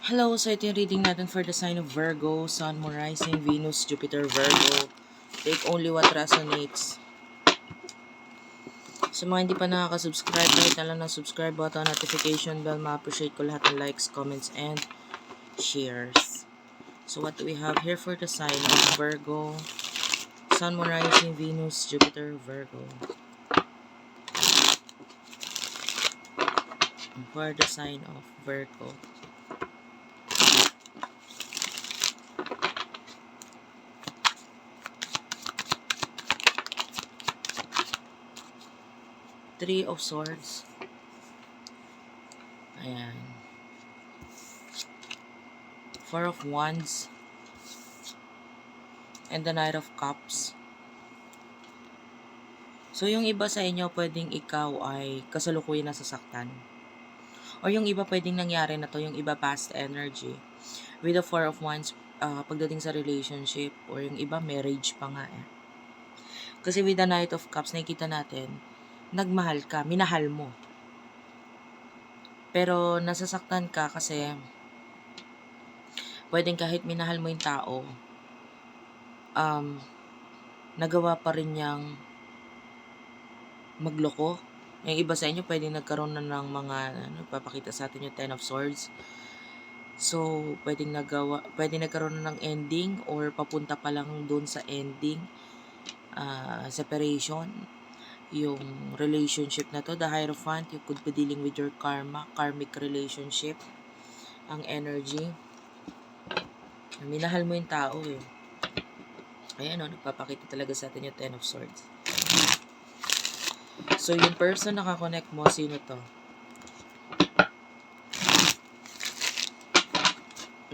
Hello, so ito yung reading natin for the sign of Virgo, Sun, Moon, Rising, Venus, Jupiter, Virgo. Take only what resonates. Sa mga hindi pa nakaka-subscribe, kahit na lang ng subscribe button, notification bell, ma-appreciate ko lahat ng likes, comments, and shares. So what do we have here for the sign of Virgo? Sun, Moon, Rising, Venus, Jupiter, Virgo. For the sign of Virgo. Three of Swords. Ayan. Four of Wands. And the Knight of Cups. So, yung iba sa inyo, pwedeng ikaw ay kasalukuyan nasasaktan. Or yung iba pwedeng nangyari na to, yung iba past energy. With the Four of Wands, pagdating sa relationship, or yung iba marriage pa nga eh. Kasi with the Knight of Cups, nakikita natin, nagmahal ka, minahal mo. Pero nasasaktan ka kasi pwedeng kahit minahal mo yung tao, nagawa pa rin niyang magloko. Yung iba sa inyo, pwedeng nagkaroon na ng mga, papakita sa atin yung Ten of Swords. So, pwedeng nagkaroon na ng ending or papunta pa lang doon sa ending, separation, yung relationship na to. The Hierophant, you could be dealing with your karmic relationship, ang energy. Minahal mo yung tao eh. Ayan o, nagpapakita talaga sa atin yung Ten of Swords. So, yung person na kakonect mo, sino to?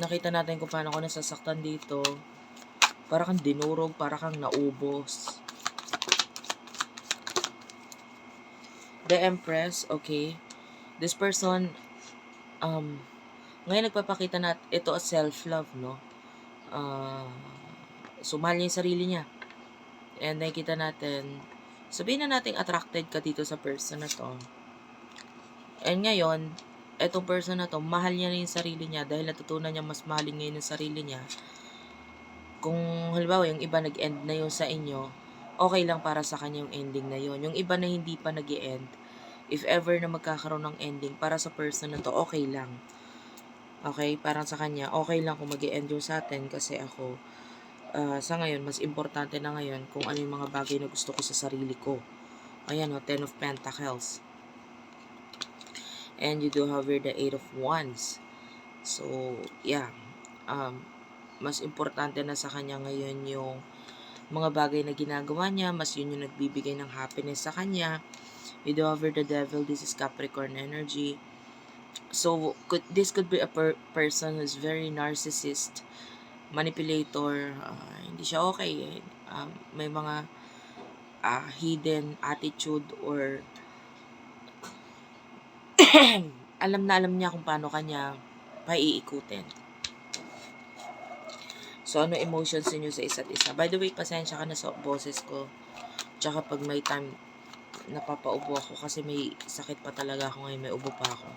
Nakita natin kung paano ko nasasaktan dito. Para kang dinurog, para kang naubos. The Empress, okay. This person, ngayon nagpapakita na ito as self-love, no? So, mahal niya yung sarili niya. And nakikita natin, sabihin na natin attracted ka dito sa person na to. And ngayon, etong person na to, mahal niya na yung sarili niya dahil natutunan niya mas mahalin ngayon yung sarili niya. Kung halimbawa yung iba nag-end na yun sa inyo, okay lang para sa kanya yung ending na yun. Yung iba na hindi pa nag-end, if ever na magkakaroon ng ending, para sa person na to, okay lang. Okay? Parang sa kanya, okay lang kung mag-end yung sa atin kasi ako, sa ngayon, mas importante na ngayon kung ano yung mga bagay na gusto ko sa sarili ko. Ayan o, Ten of Pentacles. And you do have here the Eight of Wands. So, yeah. Mas importante na sa kanya ngayon yung mga bagay na ginagawa niya. Mas yun yung nagbibigay ng happiness sa kanya. You do have here the Devil. This is Capricorn energy. So, this could be a person who's very narcissist, manipulator. Hindi siya okay. May mga hidden attitude or alam na alam niya kung paano kanya paiikutin. So, ano emotions niyo sa isa't isa? By the way, pasensya ka na sa boses ko. Tsaka pag may time, napapaubo ako kasi may sakit pa talaga ako ngayon. May ubo pa ako.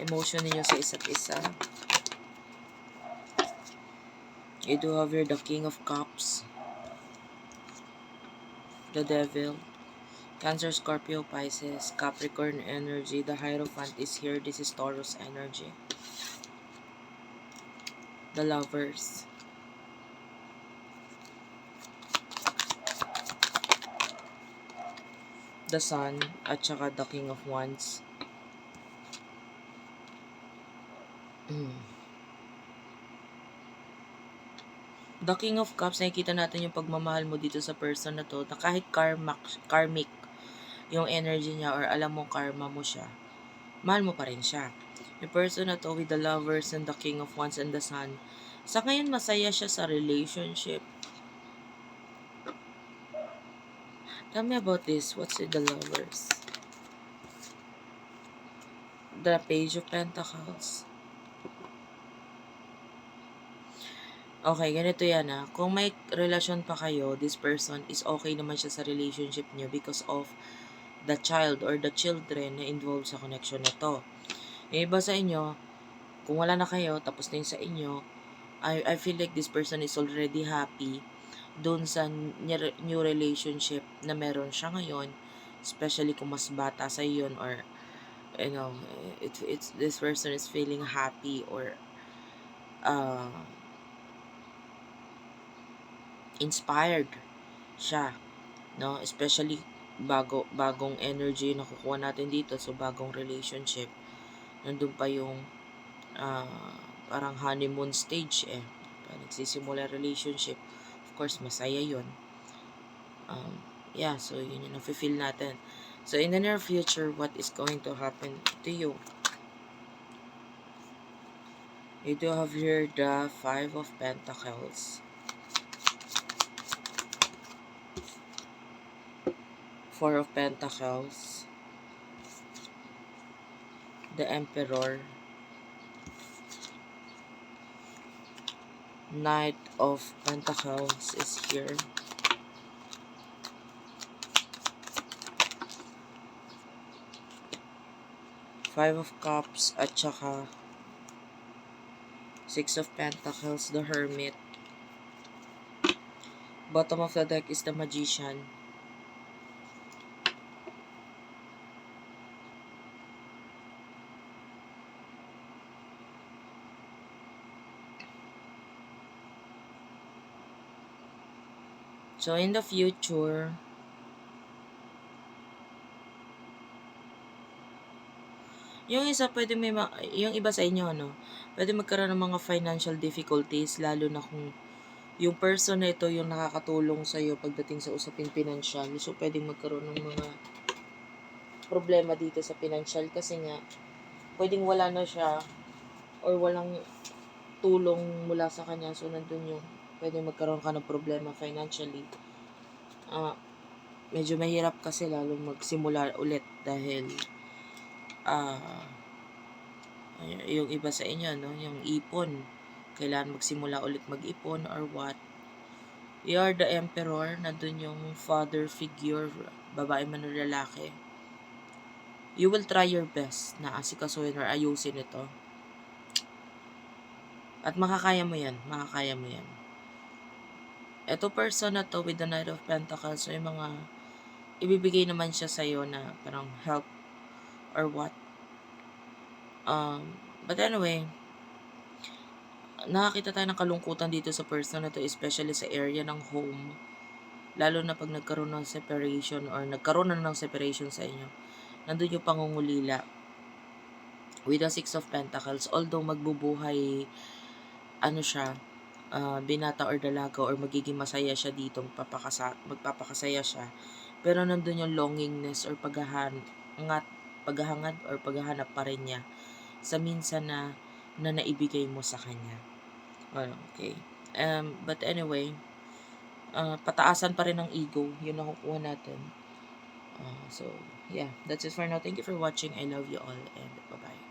Emotion niyo sa isa't isa. You do have here the King of Cups. The Devil. Cancer, Scorpio, Pisces, Capricorn energy. The Hierophant is here. This is Taurus energy. The Lovers. The Sun, at saka the King of Wands. The King of Cups, nakikita natin yung pagmamahal mo dito sa person na to, na kahit karmic yung energy niya or alam mo karma mo siya, mahal mo pa rin siya. Yung person na to with the Lovers and the King of Wands and the Sun, sa ngayon masaya siya sa relationship. Tell me about this. What's with the Lovers? The Page of Pentacles. Okay, ganito yan ha. Kung may relasyon pa kayo, this person is okay naman siya sa relationship niyo because of the child or the children na involved sa connection na to. Yung iba sa inyo, kung wala na kayo, tapos na yun sa inyo, I feel like this person is already happy doon sa new relationship na meron siya ngayon, especially kung mas bata sa yun, or you know, it's this person is feeling happy, or uh, inspired siya, no? Especially bagong energy na kukuha natin dito, so bagong relationship. Nandun pa yung parang honeymoon stage eh. Nagsisimula relationship. Of course, masaya yun. Yeah, so yun yung nafe-feel natin. So in the near future, what is going to happen to you? You do have here the 5 of Pentacles, 4 of Pentacles, the Emperor, Knight of Pentacles is here, Five of Cups, at saka 6 of Pentacles, the Hermit. Bottom of the deck is the Magician. So in the future, yung isa pwede yung iba sa inyo, no, pwede magkaroon ng mga financial difficulties, lalo na kung yung person na ito yung nakakatulong sa iyo pagdating sa usaping financial. So pwedeng magkaroon ng mga problema dito sa financial, kasi nga pwedeng wala na siya or walang tulong mula sa kanya. So nandun yung pwedeng magkaroon ka ng problema financially. Medyo mahirap kasi lalo magsimula ulit, dahil yung iba sa inyo, no, yung ipon, kailangan magsimula ulit mag-ipon or what. You are the Emperor, nandun yung father figure, babae man o lalaki. You will try your best na asikasuhin or ayusin ito. At makakaya mo yan, makakaya mo yan. Ito person na to with the Knight of Pentacles, so yung mga ibibigay naman siya sa'yo na parang help or what. But anyway, nakakita tayo ng kalungkutan dito sa person na to, especially sa area ng home. Lalo na pag nagkaroon ng separation or nagkaroon na ng separation sa inyo. Nandun yung pangungulila. With the 6 of Pentacles, although magbubuhay, siya, binata or dalaga, or magiging masaya siya dito, magpapakasaya siya. Pero nandun yung longingness or paghahangad or paghahanap pa rin niya sa minsan na naibigay mo sa kanya. Okay. But anyway, pataasan pa rin ang ego, yun ang kukuha natin. So yeah, that's it for now. Thank you for watching. I love you all, and bye-bye.